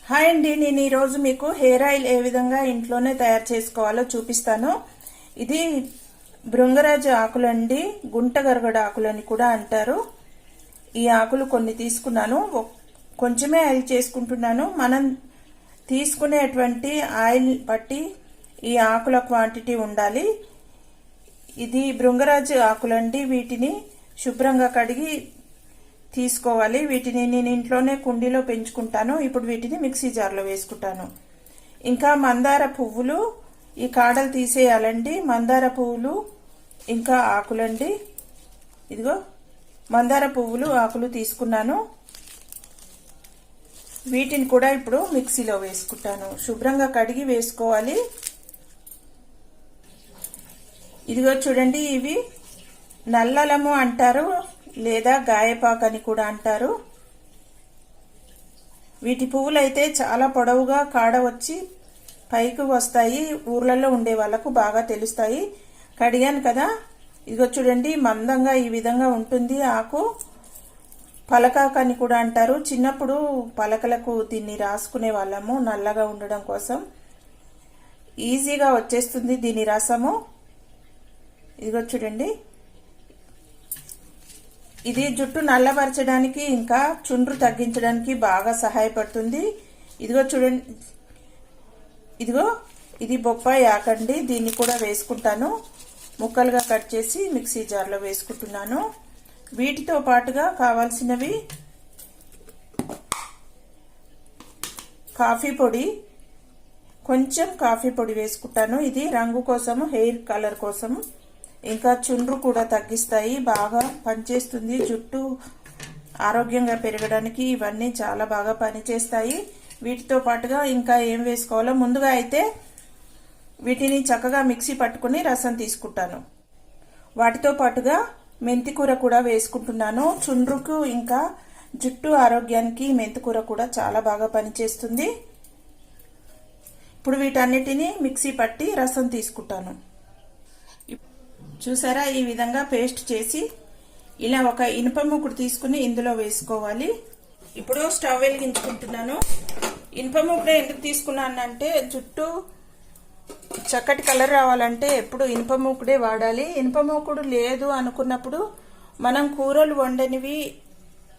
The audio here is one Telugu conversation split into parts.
హాయ్ అండి, నేను ఈరోజు మీకు హెయిర్ ఆయిల్ ఏ విధంగా ఇంట్లోనే తయారు చేసుకోవాలో చూపిస్తాను. ఇది భృంగరాజు ఆకులు అండి, గుంటగరగడ ఆకులు అని కూడా అంటారు. ఈ ఆకులు కొన్ని తీసుకున్నాను, కొంచెమే ఆయిల్ చేసుకుంటున్నాను. మనం తీసుకునేటువంటి ఆయిల్ బట్టి ఈ ఆకుల క్వాంటిటీ ఉండాలి. ఇది భృంగరాజు ఆకులండి, వీటిని శుభ్రంగా కడిగి తీసుకోవాలి. వీటిని నేను ఇంట్లోనే కుండీలో పెంచుకుంటాను. ఇప్పుడు వీటిని మిక్సీ జార్లో వేసుకుంటాను. ఇంకా మందార పువ్వులు, ఈ కాడలు తీసేయాలండి. మందార పువ్వులు ఇంకా ఆకులండి, ఇదిగో మందార పువ్వులు ఆకులు తీసుకున్నాను. వీటిని కూడా ఇప్పుడు మిక్సీలో వేసుకుంటాను. శుభ్రంగా కడిగి వేసుకోవాలి. ఇదిగో చూడండి, ఇవి నల్లలము అంటారు లేదా గాయపాకు అని కూడా అంటారు. వీటి పువ్వులు అయితే చాలా పొడవుగా కాడ వచ్చి పైకి వస్తాయి. ఊర్లలో ఉండే వాళ్ళకు బాగా తెలుస్తాయి. కడిగాను కదా, ఇదిగో చూడండి, మందంగా ఈ విధంగా ఉంటుంది ఆకు. పలకాకు అని కూడా అంటారు. చిన్నప్పుడు పలకలకు దీన్ని రాసుకునే వాళ్ళము, నల్లగా ఉండడం కోసం. ఈజీగా వచ్చేస్తుంది దీని రసము. ఇదిగో చూడండి, ఇది జుట్టు నల్లపరచడానికి ఇంకా చుండ్రు తగ్గించడానికి బాగా సహాయపడుతుంది. ఇదిగో చూడండి, ఇదిగో ఇది బొప్పాయి ఆకండి, దీన్ని కూడా వేసుకుంటాను. ముక్కలుగా కట్ చేసి మిక్సీ జార్లో వేసుకుంటున్నాను. వీటితో పాటుగా కావాల్సినవి కాఫీ పొడి, కొంచెం కాఫీ పొడి వేసుకుంటాను. ఇది రంగు కోసము, హెయిర్ కలర్ కోసము. ఇంకా చుండ్రు కూడా తగ్గిస్తాయి, బాగా పనిచేస్తుంది. జుట్టు ఆరోగ్యంగా పెరగడానికి ఇవన్నీ చాలా బాగా పనిచేస్తాయి. వీటితో పాటుగా ఇంకా ఏం వేసుకోవాలో ముందుగా అయితే వీటిని చక్కగా మిక్సీ పట్టుకుని రసం తీసుకుంటాను. వాటితో పాటుగా మెంతికూర కూడా వేసుకుంటున్నాను. చుండ్రుకు ఇంకా జుట్టు ఆరోగ్యానికి మెంతికూర కూడా చాలా బాగా పనిచేస్తుంది. ఇప్పుడు వీటన్నిటిని మిక్సీ పట్టి రసం తీసుకుంటాను. చూసారా, ఈ విధంగా పేస్ట్ చేసి ఇలా ఒక ఇనుప మూకుడు తీసుకుని ఇందులో వేసుకోవాలి. ఇప్పుడు స్టవ్ వెలిగించుకుంటున్నాను. ఇనుప మూకుడు ఎందుకు తీసుకున్నానంటే జుట్టు చక్కటి కలర్ రావాలంటే ఎప్పుడు ఇనుప మూకుడే వాడాలి. ఇనుప మూకుడు లేదు అనుకున్నప్పుడు మనం కూరలు వండనివి,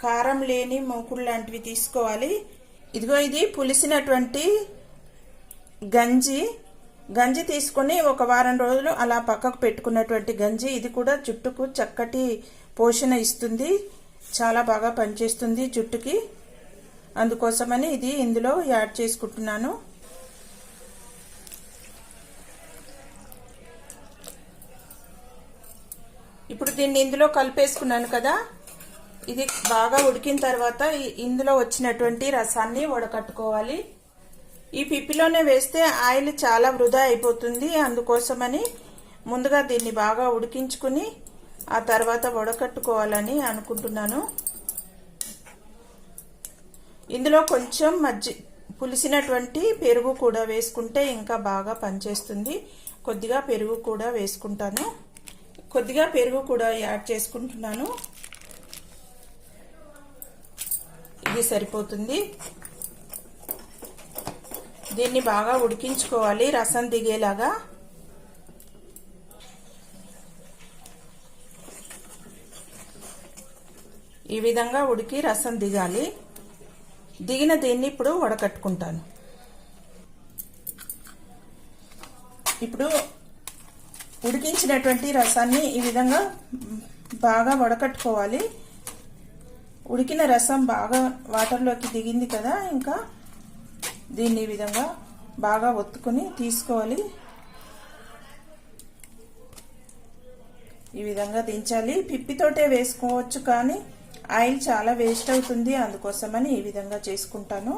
కారం లేని మూకుడు లాంటివి తీసుకోవాలి. ఇదిగో ఇది పులిసినటువంటి గంజి తీసుకుని ఒక వారం రోజులు అలా పక్కకు పెట్టుకున్నటువంటి గంజి. ఇది కూడా జుట్టుకు చక్కటి పోషణ ఇస్తుంది, చాలా బాగా పనిచేస్తుంది జుట్టుకి. అందుకోసమని ఇది ఇందులో యాడ్ చేసుకుంటున్నాను. ఇప్పుడు దీన్ని ఇందులో కలిపేసుకున్నాను కదా, ఇది బాగా ఉడికిన తర్వాత ఇందులో వచ్చినటువంటి రసాన్ని వడకట్టుకోవాలి. ఈ పిప్పిలోనే వేస్తే ఆయిల్ చాలా వృధా అయిపోతుంది. అందుకోసమని ముందుగా దీన్ని బాగా ఉడికించుకుని ఆ తర్వాత వడకట్టుకోవాలని అనుకుంటున్నాను. ఇందులో కొంచెం పులిసినటువంటి పెరుగు కూడా వేసుకుంటే ఇంకా బాగా పనిచేస్తుంది. కొద్దిగా పెరుగు కూడా వేసుకుంటాను. కొద్దిగా పెరుగు కూడా యాడ్ చేసుకుంటున్నాను. ఇది సరిపోతుంది. దీన్ని బాగా ఉడికించుకోవాలి రసం దిగేలాగా. ఈ విధంగా ఉడికి రసం దిగాలి. దిగిన దీన్ని ఇప్పుడు వడకట్టుకుంటాను. ఇప్పుడు ఉడికించినటువంటి రసాన్ని ఈ విధంగా బాగా వడకట్టుకోవాలి. ఉడికిన రసం బాగా వాటర్లోకి దిగింది కదా, ఇంకా దీన్ని ఈ విధంగా బాగా ఒత్తుకుని తీసుకోవాలి. ఈ విధంగా దించాలి. పిప్పితోటే వేసుకోవచ్చు, కానీ ఆయిల్ చాలా వేస్ట్ అవుతుంది. అందుకోసమని ఈ విధంగా చేసుకుంటాను.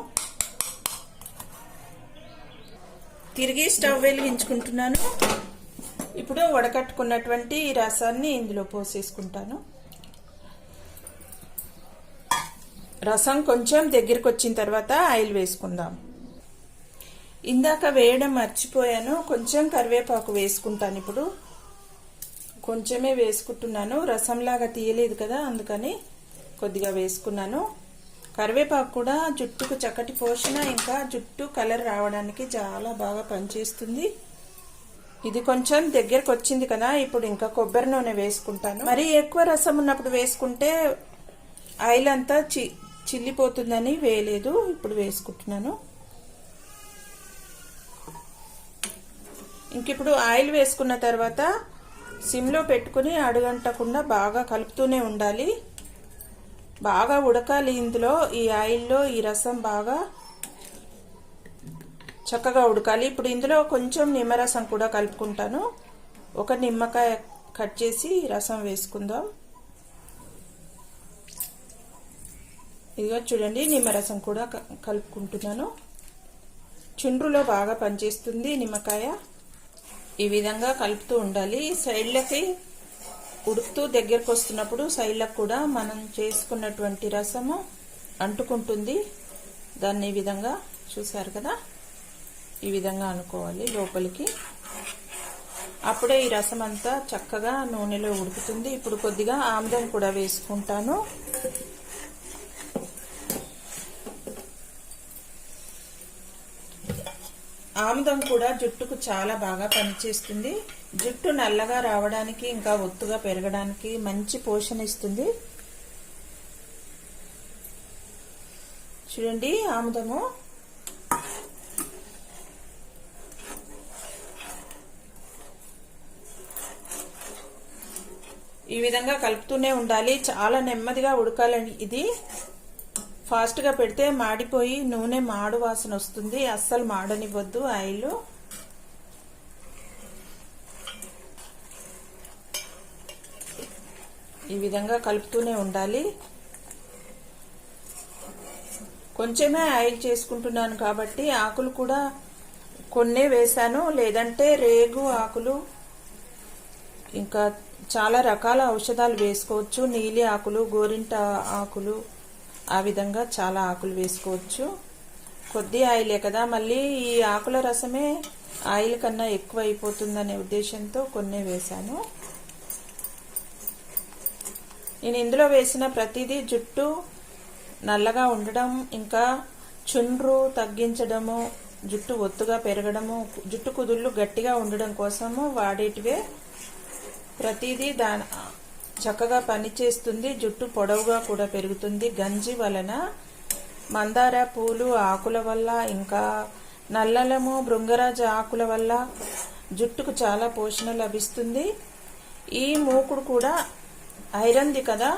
తిరిగి స్టవ్ వెలిగించుకుంటున్నాను. ఇప్పుడు వడకట్టుకున్నటువంటి ఈ రసాన్ని ఇందులో పోసేసుకుంటాను. రసం కొంచెం దగ్గరికి వచ్చిన తర్వాత ఆయిల్ వేసుకుందాం. ఇందాక వేయడం మర్చిపోయాను, కొంచెం కరివేపాకు వేసుకుంటాను. ఇప్పుడు కొంచెమే వేసుకుంటున్నాను, రసంలాగా తీయలేదు కదా, అందుకని కొద్దిగా వేసుకున్నాను. కరివేపాకు కూడా జుట్టుకు చక్కటి పోషణ, ఇంకా జుట్టు కలర్ రావడానికి చాలా బాగా పనిచేస్తుంది. ఇది కొంచెం దగ్గరకు వచ్చింది కదా, ఇప్పుడు ఇంకా కొబ్బరి నూనె వేసుకుంటాను. మరి ఎక్కువ రసం ఉన్నప్పుడు వేసుకుంటే ఆయిల్ అంతా చిల్లిపోతుందని వేయలేదు, ఇప్పుడు వేసుకుంటున్నాను. ఇంకిప్పుడు ఆయిల్ వేసుకున్న తర్వాత సిమ్లో పెట్టుకుని అడుగంటకుండా బాగా కలుపుతూనే ఉండాలి. బాగా ఉడకాలి. ఇందులో ఈ ఆయిల్లో ఈ రసం బాగా చక్కగా ఉడకాలి. ఇప్పుడు ఇందులో కొంచెం నిమ్మరసం కూడా కలుపుకుంటాను. ఒక నిమ్మకాయ కట్ చేసి రసం వేసుకుందాం. ఇదిగో చూడండి, నిమ్మరసం కూడా కలుపుకుంటున్నాను. చుండ్రులో బాగా పనిచేస్తుంది నిమ్మకాయ. ఈ విధంగా కలుపుతూ ఉండాలి. సైడ్లకి ఉడుకుతూ దగ్గరకు వస్తున్నప్పుడు సైడ్లకు కూడా మనం చేసుకున్నటువంటి రసము అంటుకుంటుంది. దాన్ని ఈ విధంగా చూసారు కదా, ఈ విధంగా అనుకోవాలి లోపలికి. అప్పుడే ఈ రసం అంతా చక్కగా నూనెలో ఉడుకుతుంది. ఇప్పుడు కొద్దిగా ఆముదం కూడా వేసుకుంటాను. ఆముదం కూడా జుట్టుకు చాలా బాగా పనిచేస్తుంది. జుట్టు నల్లగా రావడానికి, ఇంకా ఒత్తుగా పెరగడానికి మంచి పోషణ ఇస్తుంది. చూడండి, ఆముదము ఈ విధంగా కలుపుతూనే ఉండాలి. చాలా నెమ్మదిగా ఉడకాలని. ఇది ఫాస్ట్గా పెడితే మాడిపోయి నూనె మాడు వాసన వస్తుంది. అస్సలు మాడనివ్వద్దు ఆయిల్. ఈ విధంగా కలుపుతూనే ఉండాలి. కొంచెమే ఆయిల్ చేసుకుంటున్నాను కాబట్టి ఆకులు కూడా కొన్నే వేసాను, లేదంటే రేగు ఆకులు, ఇంకా చాలా రకాల ఔషధాలు వేసుకోవచ్చు. నీలి ఆకులు, గోరింట ఆకులు, ఆ విధంగా చాలా ఆకులు వేసుకోవచ్చు. కొద్ది ఆయిలే కదా, మళ్ళీ ఈ ఆకుల రసమే ఆయిల్ కన్నా ఎక్కువ అయిపోతుందనే ఉద్దేశంతో కొన్నే వేశాను. నేను ఇందులో వేసిన ప్రతిదీ జుట్టు నల్లగా ఉండడం, ఇంకా చుండ్రు తగ్గించడము, జుట్టు ఒత్తుగా పెరగడము, జుట్టు కుదుళ్ళు గట్టిగా ఉండడం కోసము వాడేటివే. ప్రతిదీ చక్కగా పనిచేస్తుంది. జుట్టు పొడవుగా కూడా పెరుగుతుంది. గంజి వలన, మందార పూలు ఆకుల వల్ల, ఇంకా నల్లలము భృంగరాజ ఆకుల వల్ల జుట్టుకు చాలా పోషణ లభిస్తుంది. ఈ మూకుడు కూడా ఐరన్ది కదా,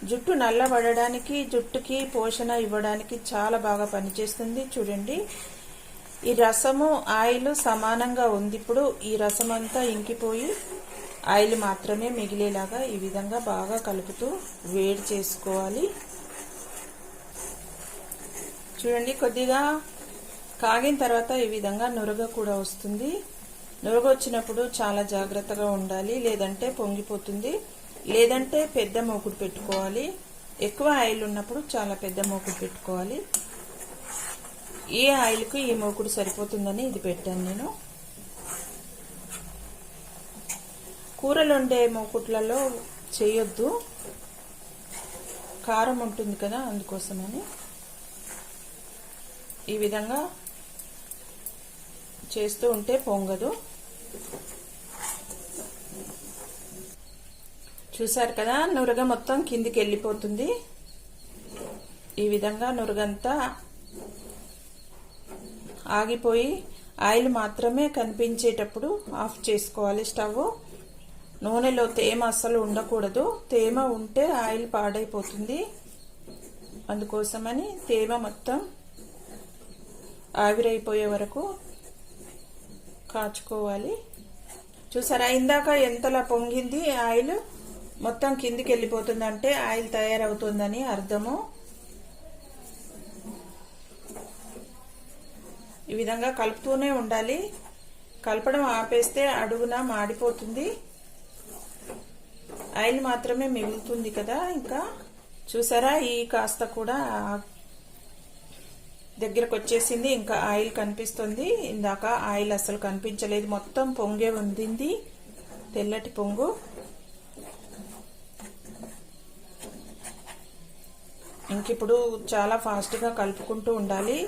జుట్టు నల్లబడడానికి, జుట్టుకి పోషణ ఇవ్వడానికి చాలా బాగా పనిచేస్తుంది. చూడండి, ఈ రసము ఆయిల్ సమానంగా ఉంది. ఇప్పుడు ఈ రసం అంతా ఇంకిపోయి ఆయిల్ మాత్రమే మిగిలేలాగా ఈ విధంగా బాగా కలుపుతూ వేడి చేసుకోవాలి. చూడండి, కొద్దిగా కాగిన తర్వాత ఈ విధంగా నురగ కూడా వస్తుంది. నురగ వచ్చినప్పుడు చాలా జాగ్రత్తగా ఉండాలి, లేదంటే పొంగిపోతుంది. లేదంటే పెద్ద మూకుడు పెట్టుకోవాలి. ఎక్కువ ఆయిల్ ఉన్నప్పుడు చాలా పెద్ద మూకుడు పెట్టుకోవాలి. ఈ ఆయిల్కి ఈ మూకుడు సరిపోతుందని ఇది పెట్టాను నేను. కూరలు వండే మూకుట్లలో చేయొద్దు, కారం ఉంటుంది కదా, అందుకోసమని. ఈ విధంగా చేస్తూ ఉంటే పొంగదు. చూసారు కదా, నురగ మొత్తం కిందికి వెళ్ళిపోతుంది. ఈ విధంగా నురగంతా ఆగిపోయి ఆయిల్ మాత్రమే కనిపించేటప్పుడు ఆఫ్ చేసుకోవాలి స్టవ్. నూనెలో తేమ అస్సలు ఉండకూడదు. తేమ ఉంటే ఆయిల్ పాడైపోతుంది. అందుకోసమని తేమ మొత్తం ఆవిరైపోయే వరకు కాచుకోవాలి. చూసారా, ఇందాక ఎంతలా పొంగింది ఆయిల్, మొత్తం కిందికి వెళ్ళిపోతుందంటే ఆయిల్ తయారవుతుందని అర్థము. ఈ విధంగా కలుపుతూనే ఉండాలి. కలపడం ఆపేస్తే అడుగున మాడిపోతుంది. ఆయిల్ మాత్రమే మిగులుతుంది కదా. ఇంకా చూసారా, ఈ కాస్త కూడా దగ్గరకు వచ్చేసింది. ఇంకా ఆయిల్ కనిపిస్తుంది. ఇందాక ఆయిల్ అసలు కనిపించలేదు, మొత్తం పొంగే ఉంది, తెల్లటి పొంగు. ఇంకిప్పుడు చాలా ఫాస్ట్గా కలుపుకుంటూ ఉండాలి.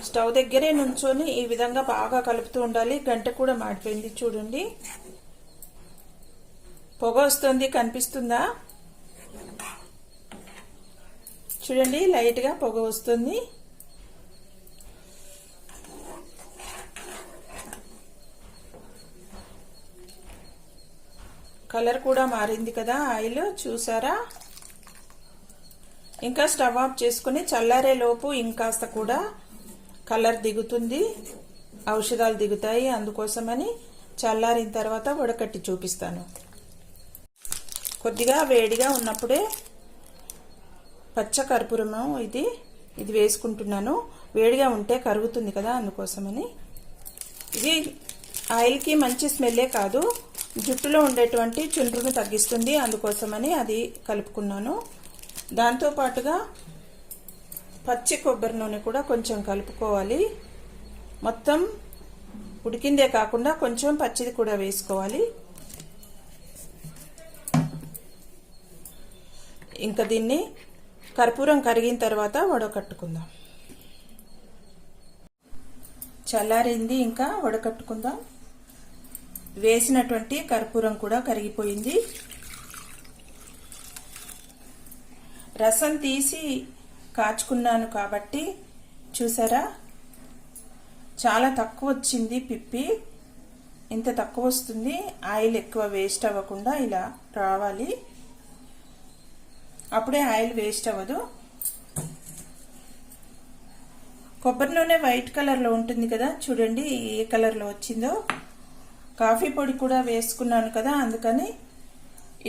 స్టవ్ దగ్గరే నుంచొని ఈ విధంగా బాగా కలుపుతూ ఉండాలి. గంట కూడా మాడిపోయింది చూడండి. పొగ వస్తుంది, కనిపిస్తుందా? చూడండి, లైట్గా పొగ వస్తుంది. కలర్ కూడా మారింది కదా ఆయిల్, చూసారా? ఇంకా స్టవ్ ఆఫ్ చేసుకుని చల్లారే లోపు ఇంకాస్త కూడా కలర్ దిగుతుంది, ఔషధాలు దిగుతాయి. అందుకోసమని చల్లారిన తర్వాత వడకట్టి చూపిస్తాను. కొద్దిగా వేడిగా ఉన్నప్పుడే పచ్చ కర్పూరము ఇది వేసుకుంటున్నాను. వేడిగా ఉంటే కరుగుతుంది కదా, అందుకోసమని. ఇది ఆయిల్కి మంచి స్మెల్లే కాదు, జుట్టులో ఉండేటువంటి చుండ్రును తగ్గిస్తుంది. అందుకోసమని అది కలుపుకున్నాను. దాంతో పాటుగా పచ్చి కొబ్బరి నూనె కూడా కొంచెం కలుపుకోవాలి. మొత్తం ఉడికిందే కాకుండా కొంచెం పచ్చిది కూడా వేసుకోవాలి. ఇంకా దీన్ని కర్పూరం కరిగిన తర్వాత వడకట్టుకుందాం. చల్లారింది, ఇంకా వడకట్టుకుందాం. వేసినటువంటి కర్పూరం కూడా కరిగిపోయింది. రసం తీసి కాచుకున్నాను కాబట్టి చూసారా, చాలా తక్కువ వచ్చింది పిప్పి. ఇంత తక్కువ వస్తుంది. ఆయిల్ ఎక్కువ వేస్ట్ అవ్వకుండా ఇలా రావాలి, అప్పుడే ఆయిల్ వేస్ట్ అవ్వదు. కొబ్బరి నూనె వైట్ కలర్లో ఉంటుంది కదా, చూడండి ఏ కలర్లో వచ్చిందో. కాఫీ పొడి కూడా వేసుకున్నాను కదా, అందుకని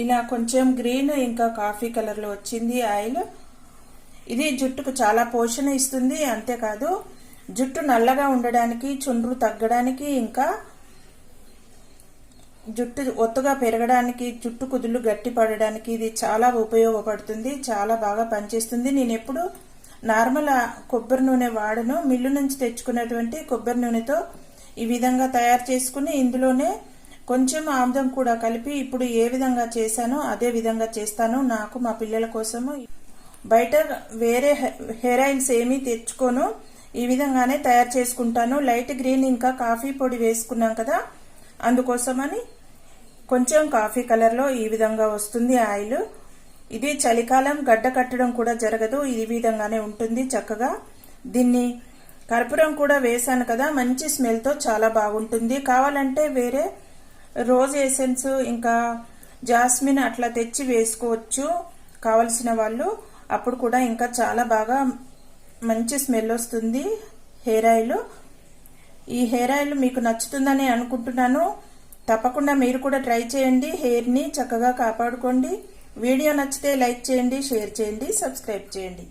ఇలా కొంచెం గ్రీన్ ఇంకా కాఫీ కలర్లో వచ్చింది ఆయిల్. ఇది జుట్టుకు చాలా పోషణ ఇస్తుంది. అంతేకాదు జుట్టు నల్లగా ఉండడానికి, చుండ్రు తగ్గడానికి, ఇంకా జుట్టు ఒత్తుగా పెరగడానికి, జుట్టు కుదుళ్ళు గట్టి పడడానికి ఇది చాలా ఉపయోగపడుతుంది. చాలా బాగా పనిచేస్తుంది. నేను ఎప్పుడు నార్మల్ కొబ్బరి నూనె వాడను. మిల్లు నుంచి తెచ్చుకున్నటువంటి కొబ్బరి నూనెతో ఈ విధంగా తయారు చేసుకుని ఇందులోనే కొంచెం ఆముదం కూడా కలిపి ఇప్పుడు ఏ విధంగా చేశానో అదే విధంగా చేస్తాను. నాకు, మా పిల్లల కోసము బయట వేరే హెయిర్ ఆయిల్స్ ఏమీ తెచ్చుకోను. ఈ విధంగానే తయారు చేసుకుంటాను. లైట్ గ్రీన్ ఇంకా కాఫీ పొడి వేసుకున్నాం కదా, అందుకోసమని కొంచెం కాఫీ కలర్లో ఈ విధంగా వస్తుంది ఆయిల్. ఇది చలికాలం, గడ్డ కట్టడం కూడా జరగదు. ఈ విధంగానే ఉంటుంది చక్కగా. దీన్ని కర్పూరం కూడా వేసాను కదా, మంచి స్మెల్తో చాలా బాగుంటుంది. కావాలంటే వేరే రోజ్ ఎసెన్స్ ఇంకా జాస్మిన్ అట్లా తెచ్చి వేసుకోవచ్చు కావలసిన వాళ్ళు. అప్పుడు కూడా ఇంకా చాలా బాగా మంచి స్మెల్ వస్తుంది హెయిర్ ఆయిల్. ఈ హెయిర్ ఆయిల్ మీకు నచ్చుతుందని అనుకుంటున్నాను. తప్పకుండా మీరు కూడా ట్రై చేయండి. హెయిర్ని చక్కగా కాపాడుకోండి. వీడియో నచ్చితే లైక్ చేయండి, షేర్ చేయండి, సబ్స్క్రైబ్ చేయండి.